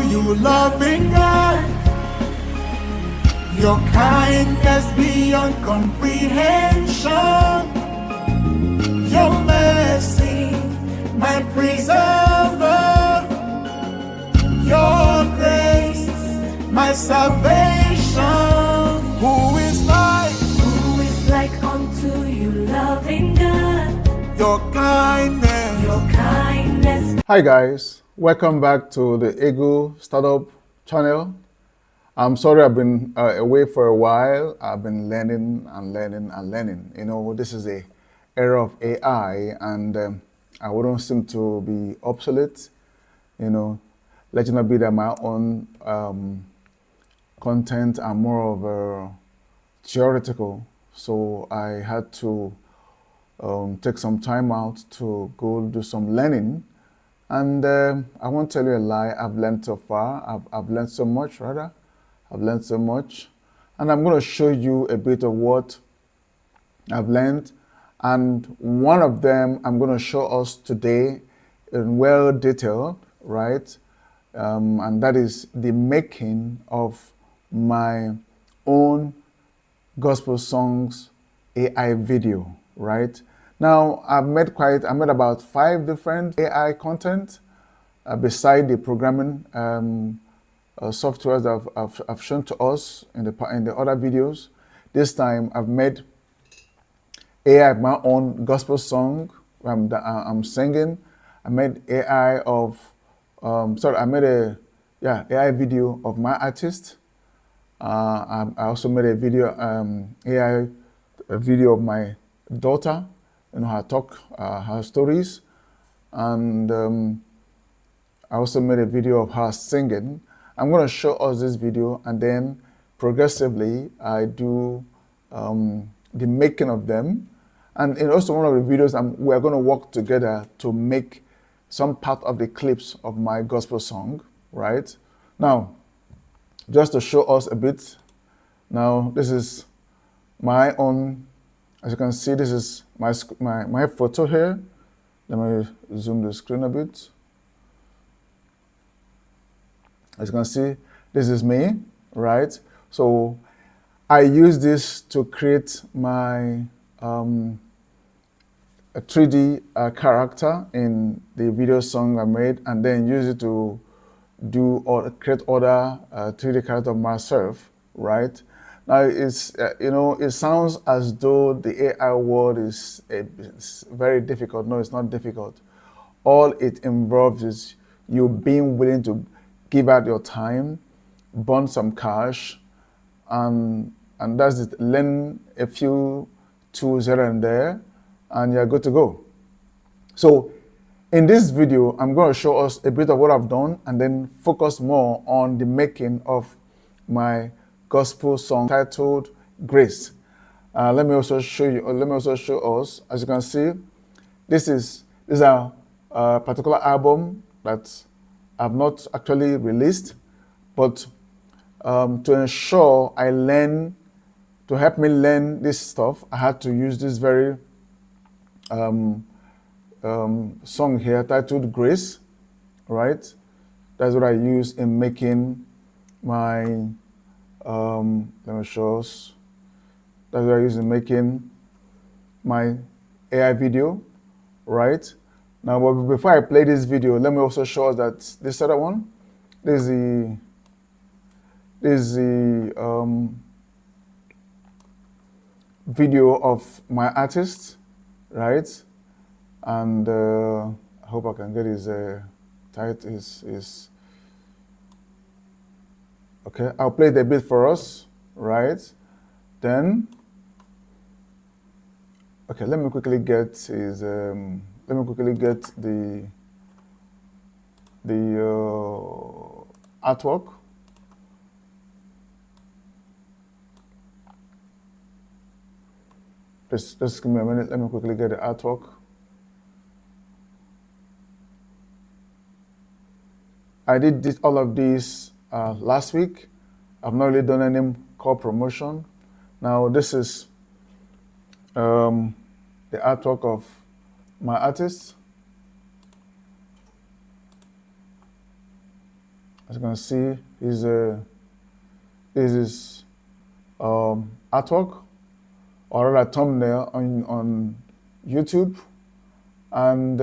you, loving God. Your kindness beyond comprehension. Your mercy, my preserver. Your grace, my salvation. Who is like unto you, loving God? Your kindness. Hi guys, welcome back to the Ego Startup channel. I'm sorry I've been away for a while. I've been learning and learning and learning. You know, this is a era of AI, and I wouldn't seem to be obsolete. You know, let it not be that my own content are more of a theoretical. So I had to take some time out to go do some learning. And I won't tell you a lie, I've learned so far. I've learned so much, rather. I've learned so much. And I'm going to show you a bit of what I've learned. And one of them I'm going to show us today in well detail, right? And that is the making of my own gospel songs AI video, right? Now, I've made about 5 different AI content beside the programming softwares that I've shown to us in the other videos. This time, I've made AI my own gospel song that I'm singing. I made AI of, I made a AI video of my artist. I also made a video, a video of my daughter, you know, her talk, her stories, and I also made a video of her singing. I'm going to show us this video, and then progressively I do the making of them. And in also one of the videos, we're going to work together to make some part of the clips of my gospel song, right? Now, just to show us a bit, now this is my own, as you can see, this is my photo here. Let me zoom the screen a bit. As you can see, this is me, right? So I use this to create my a 3D character in the video song I made, and then use it to do or create other 3D character of myself, right? Now, it's, you know, it sounds as though the AI world is very difficult. No, it's not difficult. All it involves is you being willing to give out your time, burn some cash, and that's it. Learn a few tools here and there, and you're good to go. So in this video, I'm going to show us a bit of what I've done and then focus more on the making of my gospel song titled Grace. Let me also show us, as you can see, this is a particular album that I've not actually released, but to ensure to help me learn this stuff, I had to use this very song here titled Grace, right? That's what I use in making my, let me show us. That's what I use in making my AI video, right? Now, but before I play this video, let me also show us that this other one, this is the video of my artist, right? And I hope I can get his title is okay. I'll play the bit for us, right? Then, okay, let me quickly get his. Let me quickly get the artwork. Just give me a minute. Let me quickly get the artwork. I did all of these last week. I've not really done any call promotion. Now this is the artwork of my artist. As you can see, this is artwork or a thumbnail on YouTube, and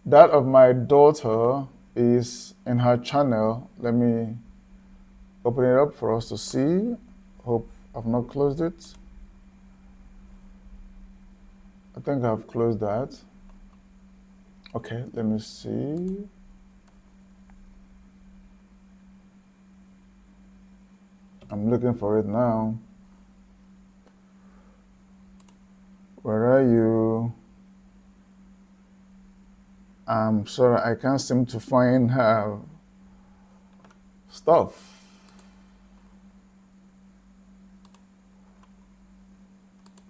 that of my daughter is in her channel. Let me open it up for us to see. Hope I've not closed it. I think I've closed that. Okay, let me see. I'm looking for it now. Where are you? I'm sorry, I can't seem to find her stuff.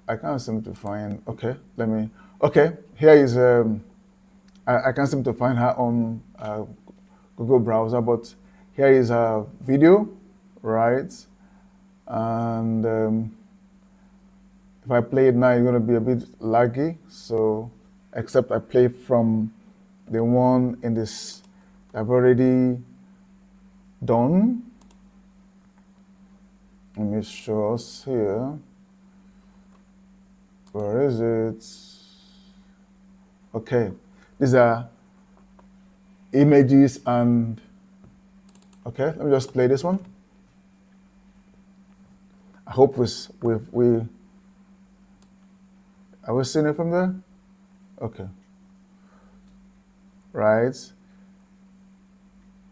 I can't seem to find, okay, here is, I can't seem to find her on Google browser, but here is a video, right? And if I play it now, it's gonna be a bit laggy, so, except I play from the one in this I've already done. Let me show us here. Where is it? Okay, these are images and, okay, let me just play this one. I hope are we seeing it from there? Okay. Right.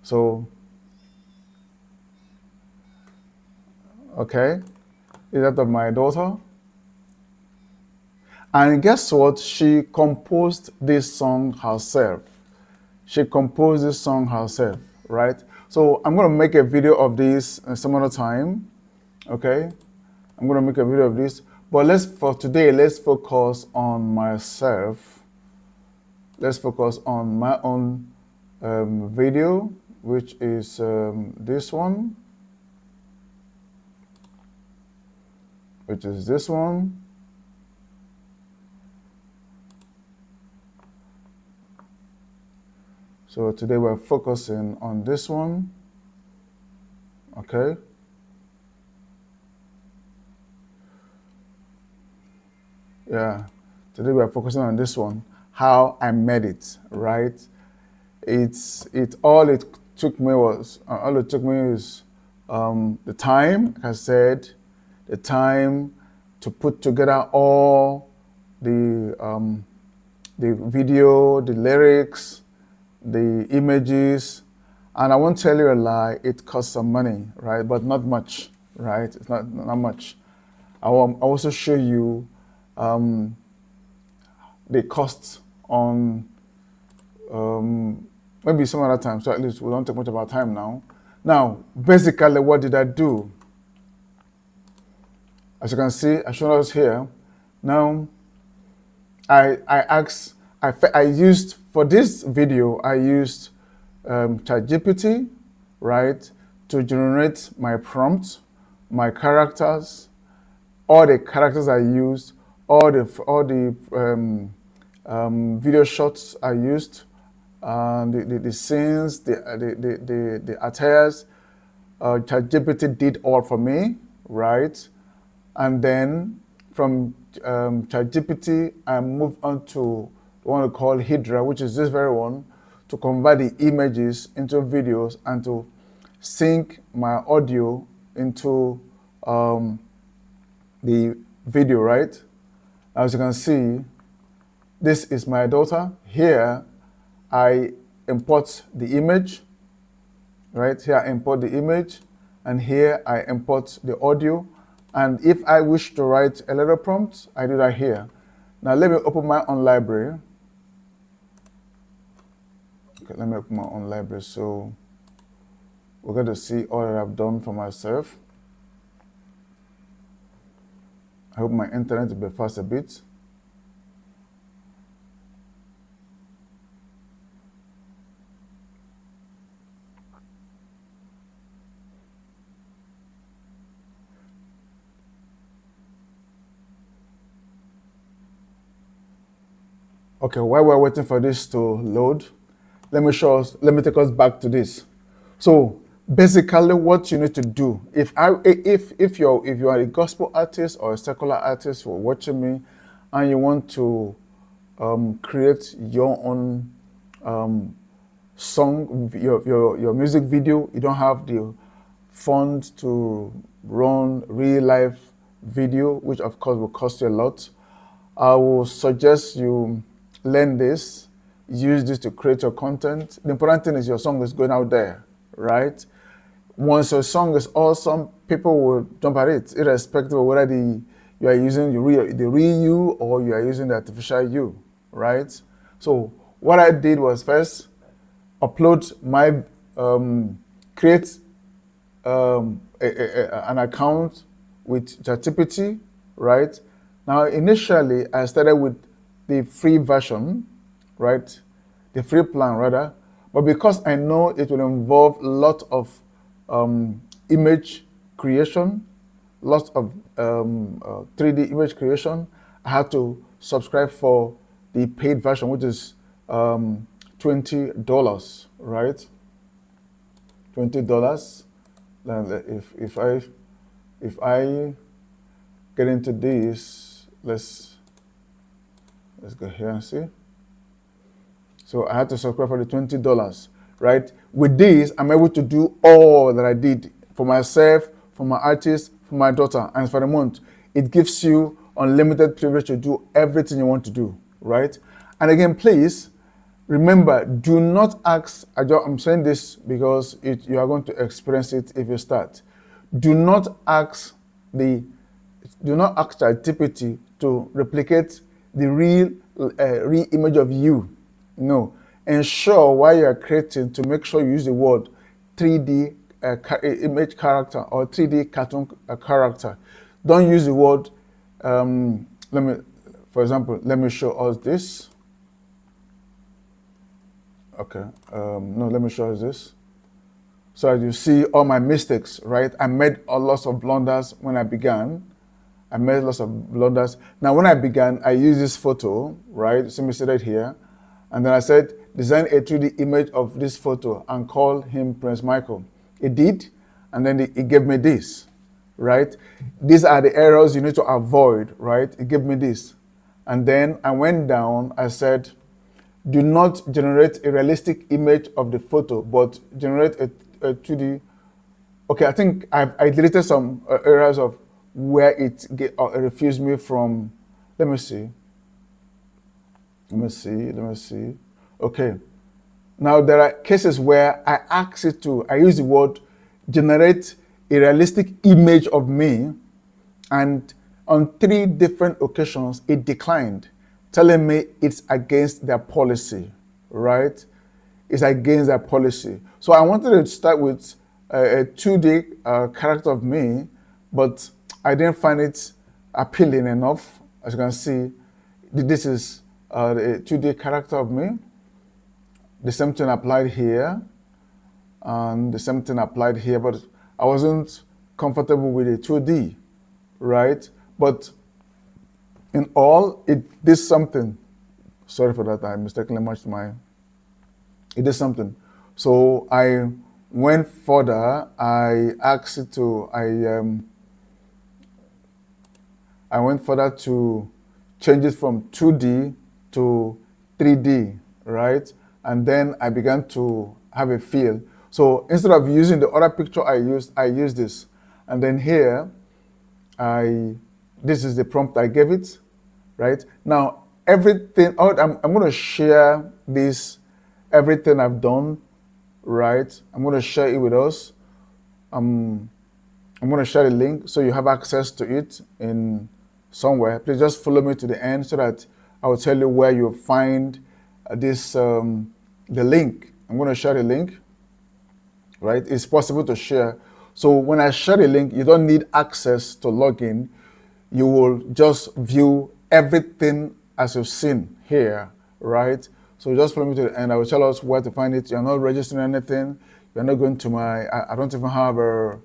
So, okay, is that of my daughter? And guess what? She composed this song herself. She composed this song herself, right? So I'm gonna make a video of this some other time, okay? I'm gonna make a video of this, but for today, let's focus on myself. Let's focus on my own video, which is this one, which is this one. So today we're focusing on this one, okay? Yeah, today we're focusing on this one, how I made it, right? All it took me is the time, like I said, the time to put together all the video, the lyrics, the images, and I won't tell you a lie, it costs some money, right? But not much, right? It's not much. I'll also show you the costs on maybe some other time, so at least we don't take much of our time now. Now, basically, what did I do? As you can see, I showed us here. Now, I used, for this video, I used ChatGPT, right, to generate my prompt, my characters, all the characters I used, all the video shots I used, the scenes, the attires. ChatGPT did all for me, right? And then from ChatGPT, I moved on to the one we call Hedra, which is this very one, to convert the images into videos and to sync my audio into the video, right? As you can see, this is my daughter. Here, I import the image, right? Here I import the image, and here I import the audio. And if I wish to write a little prompt, I do that here. Now let me open my own library. Okay, let me open my own library. So we're going to see all that I've done for myself. I hope my internet will be fast a bit. Okay, while we're waiting for this to load, let me take us back to this. So basically what you need to do, if you are a gospel artist or a secular artist who are watching me and you want to create your own song, your music video, you don't have the funds to run real life video, which of course will cost you a lot, I will suggest you learn this, use this to create your content. The important thing is your song is going out there, right? Once your song is awesome, people will jump at it, irrespective of whether you are using the real you or you are using the artificial you, right? So what I did was first upload my, create an account with ChatGPT, right? Now, initially, I started with the free version, right? The free plan, rather. But because I know it will involve a lot of image creation, lots of 3D image creation, I had to subscribe for the paid version, which is $20, right? $20. If I get into this, let's go here and see. So I had to subscribe for the $20, right? With this, I'm able to do all that I did for myself, for my artist, for my daughter, and for the month. It gives you unlimited privilege to do everything you want to do, right? And again, please remember, do not ask. I'm saying this because you are going to experience it if you start. Do not ask ChatGPT to replicate the real image of you. No. Ensure while you are creating to make sure you use the word 3D image character or 3D cartoon character. Don't use the word, for example, let me show us this. Okay, no, let me show us this. So as you see all my mistakes, right? I made a lot of blunders when I began. I made lots of blunders. Now, when I began, I used this photo, right? So me see that here. And then I said, design a 3D image of this photo and call him Prince Michael. It did, and then it gave me this, right? These are the errors you need to avoid, right? It gave me this. And then I went down, I said, do not generate a realistic image of the photo, but generate a 2D. Okay, I think I deleted some areas of where it refused me from. Let me see. Okay. Now there are cases where I ask it to, I use the word generate a realistic image of me, and on 3 different occasions it declined, telling me it's against their policy, right? It's against their policy. So I wanted to start with a 2D character of me, but I didn't find it appealing enough. As you can see, this is a 2D character of me. The same thing applied here, and the same thing applied here, but I wasn't comfortable with the 2D, right? But in all, it did something. Sorry for that, I mistakenly matched it did something. So I went further, I asked it to, I went further to change it from 2D to 3D, right? And then I began to have a feel. So instead of using the other picture I used this. And then here, this is the prompt I gave it, right? Now, everything, I'm going to share this, everything I've done, right? I'm going to share it with us. I'm going to share the link so you have access to it in somewhere. Please just follow me to the end so that I will tell you where you'll find this, the link. I'm going to share the link, right? It's possible to share. So when I share the link, you don't need access to log in. You will just view everything as you've seen here, right? So just follow me to the end. I will tell us where to find it. You're not registering anything. You're not going to my, I don't even have a,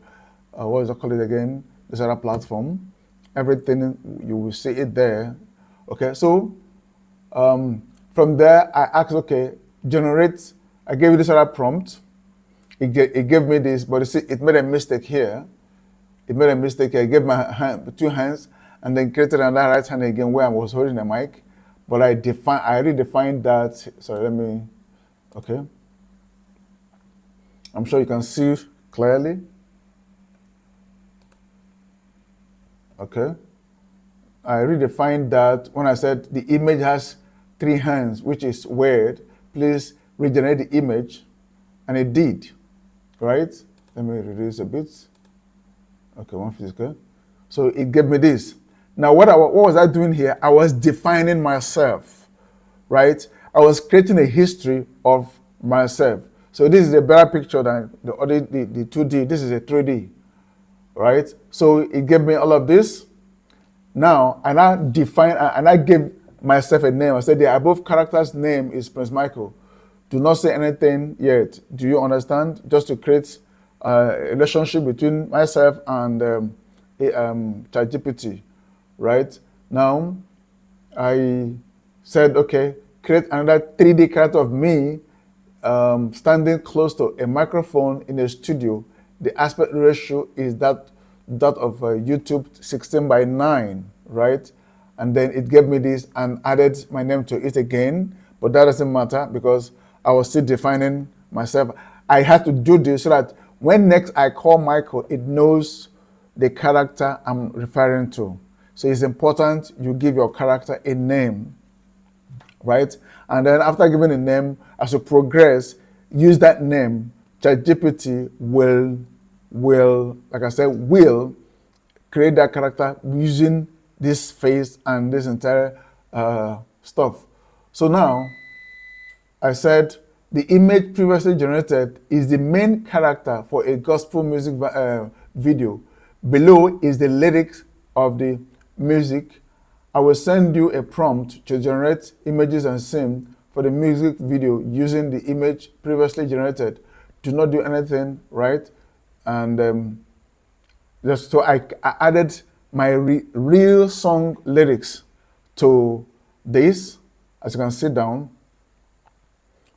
what is it called again? This other platform. Everything, you will see it there. Okay, so from there, I asked, okay, generate I gave it this other prompt. It gave me this, but you see, it made a mistake here. It made a mistake here. I gave my hand, 2 hands, and then created another right hand again where I was holding the mic. But I redefined that. Sorry, let me, okay. I'm sure you can see clearly. Okay. I redefined that when I said the image has 3 hands, which is weird. Please regenerate the image. And it did, right? Let me reduce a bit. Okay, 150. So it gave me this. Now, what was I doing here? I was defining myself, right? I was creating a history of myself. So this is a better picture than the 2D. This is a 3D, right? So it gave me all of this. Now, and I gave myself a name. I said the above character's name is Prince Michael. Do not say anything yet. Do you understand? Just to create a relationship between myself and ChatGPT, right? Now, I said, okay, create another 3D character of me standing close to a microphone in a studio. The aspect ratio is that of YouTube 16:9, right? And then it gave me this and added my name to it again, but that doesn't matter because I was still defining myself. I had to do this so that when next I call Michael, it knows the character I'm referring to. So it's important you give your character a name, right? And then after giving a name, as you progress, use that name. ChatGPT will, like I said, will create that character using this face and this entire stuff. So now, I said the image previously generated is the main character for a gospel music video. Below is the lyrics of the music. I will send you a prompt to generate images and scenes for the music video using the image previously generated. Do not do anything, right? And just so I added my real song lyrics to this, as you can see down.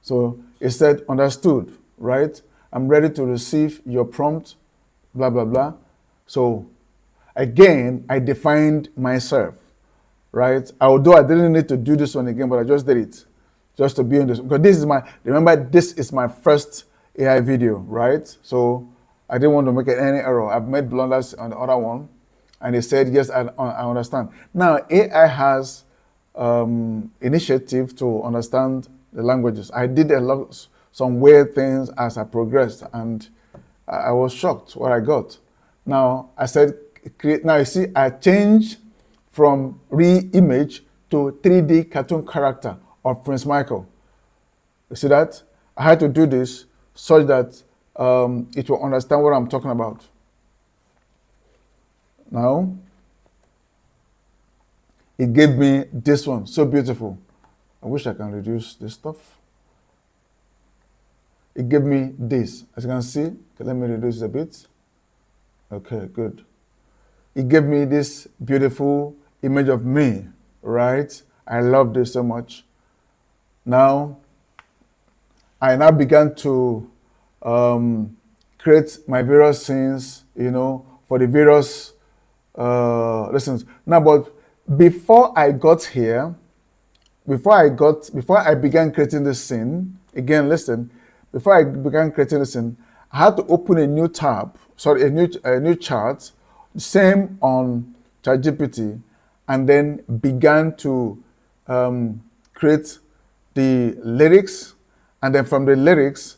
So it said, understood, right? I'm ready to receive your prompt, blah, blah, blah. So again, I defined myself, right? Although I didn't need to do this one again, but I just did it just to be in this. Because this is remember, this is my first AI video, right? So I didn't want to make any error. I've made blunders on the other one. And they said, yes, I understand. Now, AI has initiative to understand the languages. I did some weird things as I progressed, and I was shocked what I got. Now, I said, create. Now, you see, I changed from re-image to 3D cartoon character of Prince Michael. You see that? I had to do this so that it will understand what I'm talking about. Now, it gave me this one, so beautiful. I wish I can reduce this stuff. It gave me this, as you can see. Okay, let me reduce a bit. Okay, good. It gave me this beautiful image of me, right? I love this so much. Now, I now began to create my various scenes, for the various lessons. Now, but before I got here, before I began creating this scene, again, listen, before I began creating this scene, I had to open a new tab, a new chart, same on ChatGPT, and then began to create the lyrics, and then from the lyrics,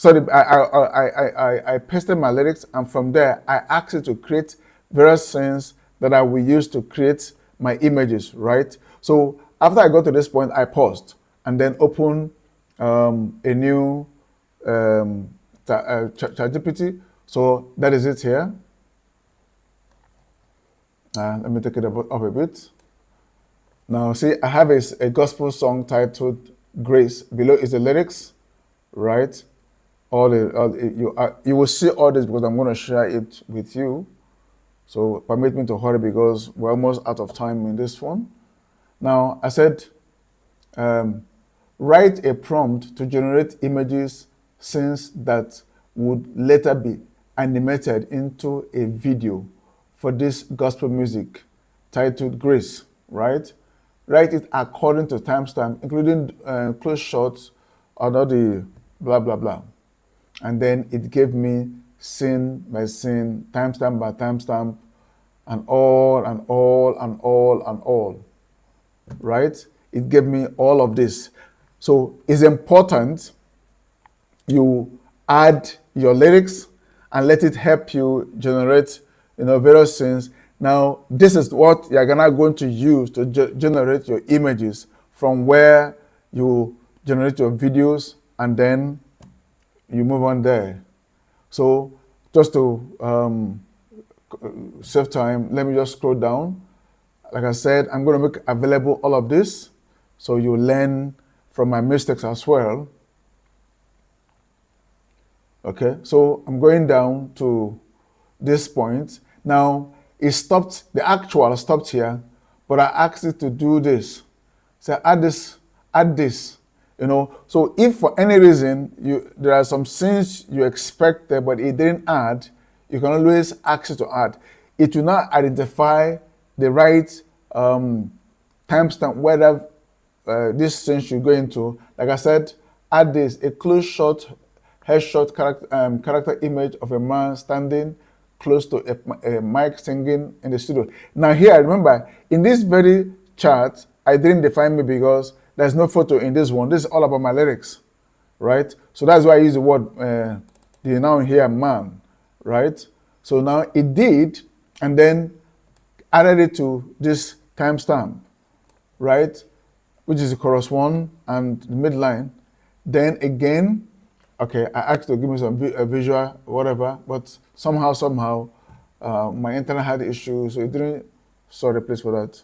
I pasted my lyrics, and from there, I asked it to create various scenes that I will use to create my images, right? So after I got to this point, I paused and then opened a new ChatGPT. So that is it here. Let me take it up a bit. Now, see, I have a gospel song titled Grace. Below is the lyrics, right? You will see all this because I'm going to share it with you. So permit me to hurry because we're almost out of time in this one. Now, I said, write a prompt to generate images, scenes that would later be animated into a video for this gospel music titled Grace, right? Write it according to timestamp, including close shots or all the blah, blah, blah. And then it gave me scene by scene, timestamp by timestamp, and all and all and all and all, right? It gave me all of this. So it's important you add your lyrics and let it help you generate, various scenes. Now, this is what you're going to use to generate your images from where you generate your videos, and then you move on there. So just to save time, let me just scroll down. Like I said, I'm going to make available all of this so you learn from my mistakes as well. Okay, so I'm going down to this point. Now, it stopped, the actual stopped here, but I asked it to do this. So add this, So if for any reason there are some scenes you expected, but it didn't add, you can always ask it to add. It will not identify the right timestamp whether this scene should go into. Like I said, add this, a close shot, headshot character image of a man standing close to a mic singing in the studio. Now here, remember, in this very chart, I didn't define me because there's no photo in this one. This is all about my lyrics, right? So that's why I use the word, the noun here, man, right? So now it did, and then added it to this timestamp, right? Which is the chorus one and the midline. Then again, okay, I asked to give me some visual, whatever, but somehow, my internet had issues, so it didn't, sorry, please for that.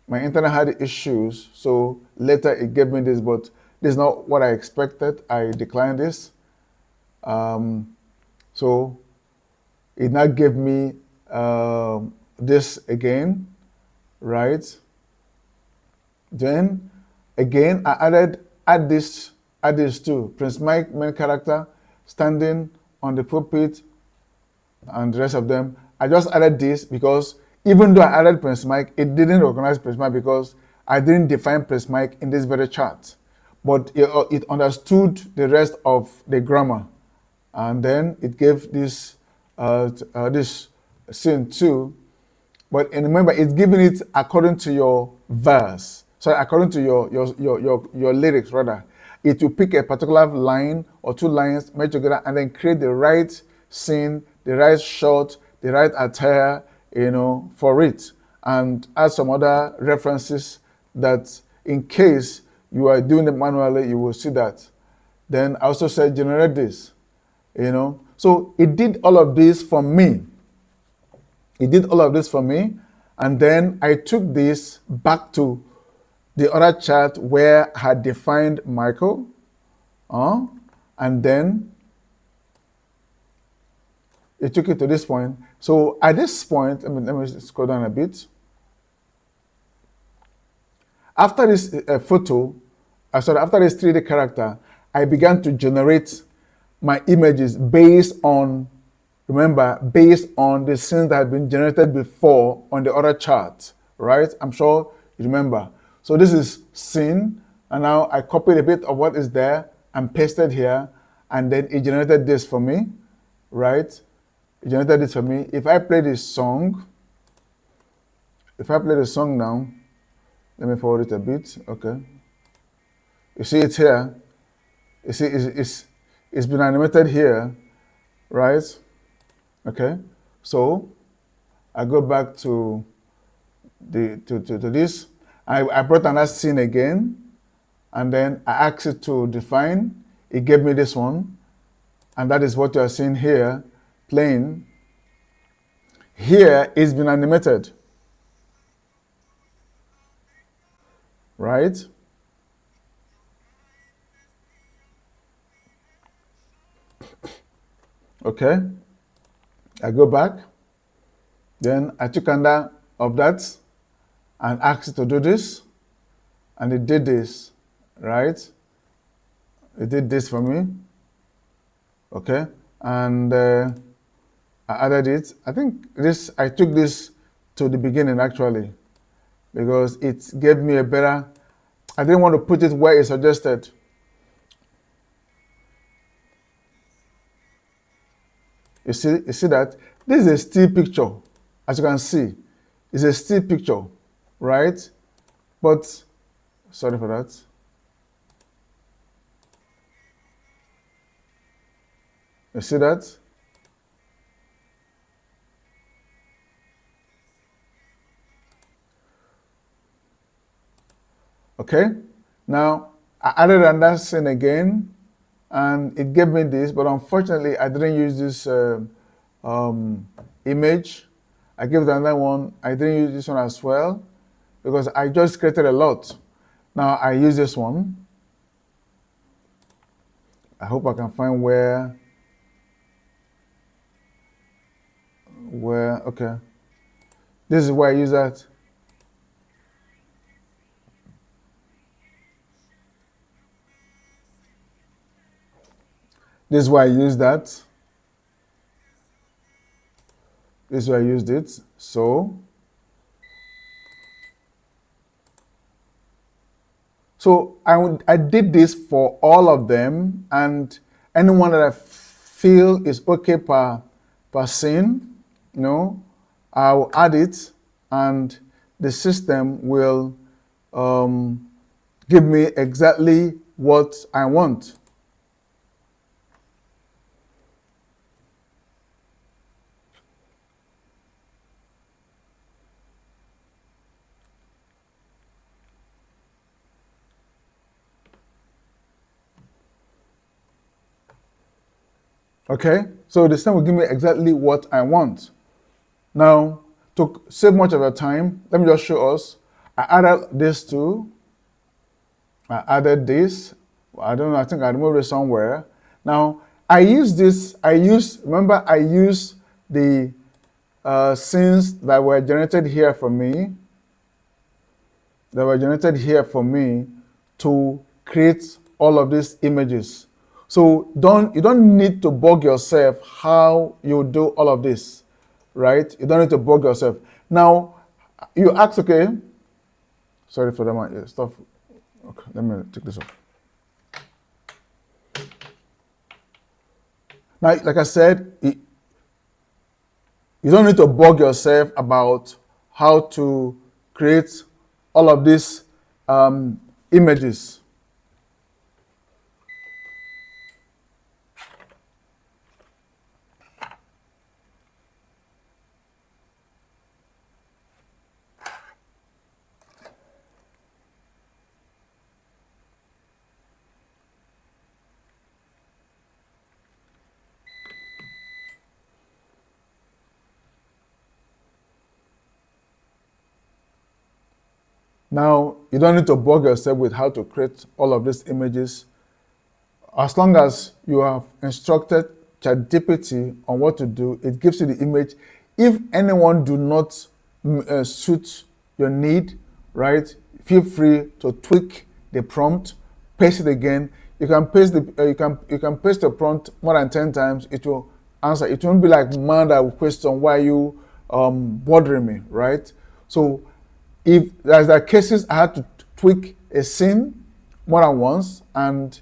My internet had issues, so later it gave me this, but this is not what I expected. I declined this. So it now gave me this again, right? Then again, I add this too. Prince Mike, main character, standing on the pulpit, and the rest of them. I just added this because even though I added Prince Mike, it didn't recognize Prince Mike because I didn't define Prince Mike in this very chart. But it understood the rest of the grammar. And then it gave this this scene too. But remember, it's giving it according to your verse. Sorry, according to your lyrics rather. It will pick a particular line or two lines, match together, and then create the right scene, the right shot, the right attire, for it, and add some other references that in case you are doing it manually, you will see that. Then I also said generate this, So it did all of this for me. And then I took this back to the other chart where I had defined Michael, and then it took it to this point. So at this point, let me scroll down a bit. After this photo, after this 3D character, I began to generate my images based on the scenes that had been generated before on the other chart, right? I'm sure you remember. So this is scene, and now I copied a bit of what is there and pasted here, and then it generated this for me, right? It generated this for me. If I play this song, now, let me forward it a bit, okay. You see it here. You see it's been animated here, right? Okay, so I go back to this. I brought another scene again, and then I asked it to define. It gave me this one, and that is what you are seeing here, playing. Here it's been animated, right? Okay, I go back, then I took under of that and asked it to do this, and it did this, right? It did this for me, okay? And I added it. I think I took this to the beginning actually, because it gave me a better, I didn't want to put it where it suggested. You see that? This is a still picture, as you can see. It's a still picture, right? But, sorry for that. You see that? Okay, now I added another scene again, and it gave me this, but unfortunately I didn't use this image. I gave it another one. I didn't use this one as well because I just created a lot. Now I use this one. I hope I can find where, okay. This is where I use that. This is where I use that. This is where I used it. So I did this for all of them, and anyone that I feel is okay per scene, you know, I'll add it, and the system will give me exactly what I want. Okay, so the system will give me exactly what I want. Now, to save much of your time, let me just show us. I added this too. I added this. I don't know, I think I removed it somewhere. Now, I use this, remember I used the scenes that were generated here for me, to create all of these images. So you don't need to bug yourself how you do all of this, right? You don't need to bug yourself. Now, you ask, okay, sorry for that stuff. Okay, let me take this off. Now, like I said, you don't need to bug yourself about how to create all of these images. Now, you don't need to bug yourself with how to create all of these images. As long as you have instructed ChatGPT on what to do, it gives you the image. If anyone do not suit your need, right, feel free to tweak the prompt, paste it again. You can paste you can paste the prompt more than 10 times. It will answer. It won't be like, man, that will question, why are you bothering me, right? So if there's cases I had to tweak a scene more than once, and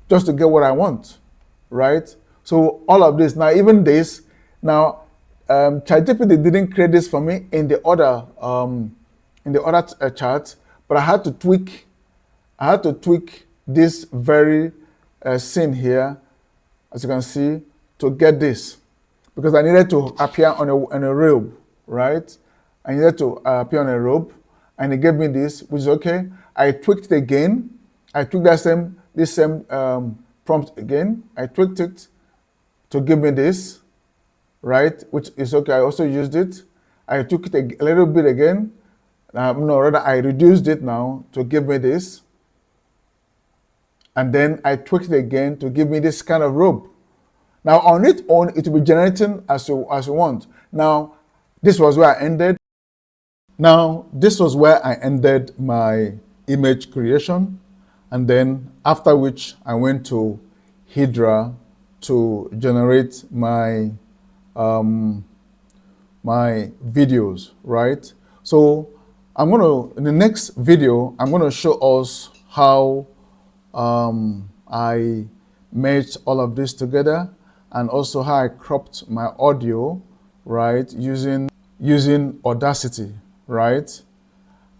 just to get what I want, right? So all of this, now even this, now ChatGPT didn't create this for me in the other chart, but I had to tweak this very scene here, as you can see, to get this, because I needed to appear on a robe, right? I needed to appear on a robe, and it gave me this, which is okay. I tweaked it again. I tweaked this same prompt again. I tweaked it to give me this, right? Which is okay. I also used it. I took it a little bit again. Rather, I reduced it now to give me this. And then I tweaked it again to give me this kind of robe. Now, on its own, it will be generating as you want. Now, this was where I ended. Now, this was where I ended my image creation. And then after which I went to Hedra to generate my my videos, right? So in the next video, I'm gonna show us how I merged all of this together, and also how I cropped my audio, right, using Audacity, right?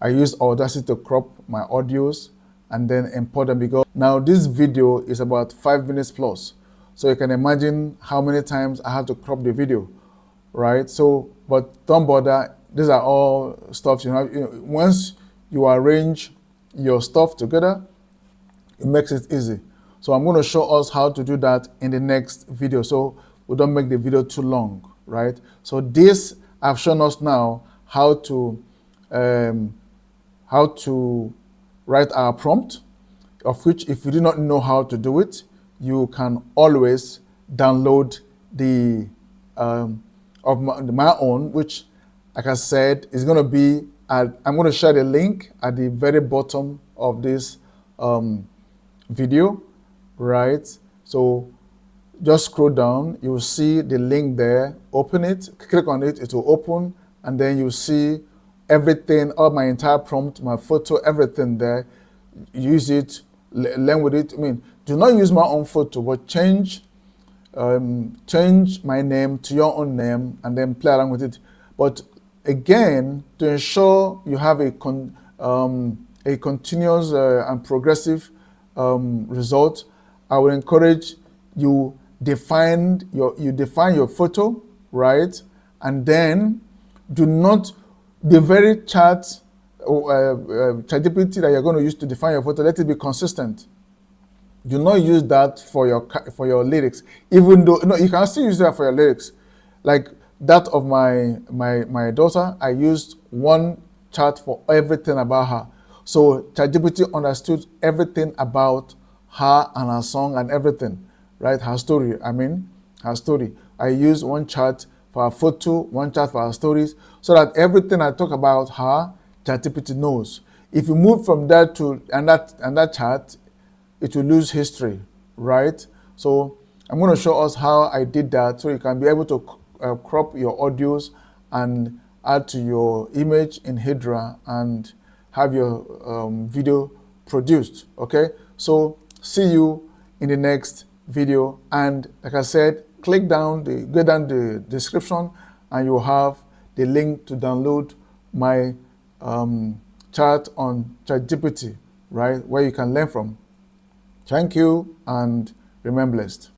I used Audacity to crop my audios and then import them, because now this video is about 5 minutes plus. So you can imagine how many times I have to crop the video, right? So, but don't bother. These are all stuff you have. Once you arrange your stuff together, it makes it easy. So I'm going to show us how to do that in the next video, so we don't make the video too long, right? So this, I've shown us now how to write our prompt, of which if you do not know how to do it, you can always download the my own, which, like I said, is going to be I'm going to share the link at the very bottom of this video, right? So just scroll down, you will see the link there. Open it, click on it, it will open, and then you see everything, all my entire prompt, my photo, everything there. Use it, learn with it. I mean, do not use my own photo, but change my name to your own name and then play around with it. But again, to ensure you have a continuous and progressive result, I would encourage you define your photo, right? And then do not, the very ChatGPT that you're going to use to define your photo, let it be consistent. Do not use that for your lyrics, even though you can still use that for your lyrics. Like that of my daughter, I used one chart for everything about her. So ChatGPT understood everything about her and her song and everything, right? Her story. Her story. I used one chart for her photo, one chart for her stories, so that everything I talk about her, ChatGPT knows. If you move from that to and that chart, it will lose history, right? So I'm going to show us how I did that, so you can be able to crop your audios and add to your image in Hedra and have your video produced, okay? So see you in the next video, and like I said, go down the description and you'll have the link to download my chart on ChatGPT, right, where you can learn from. Thank you, and remain blessed.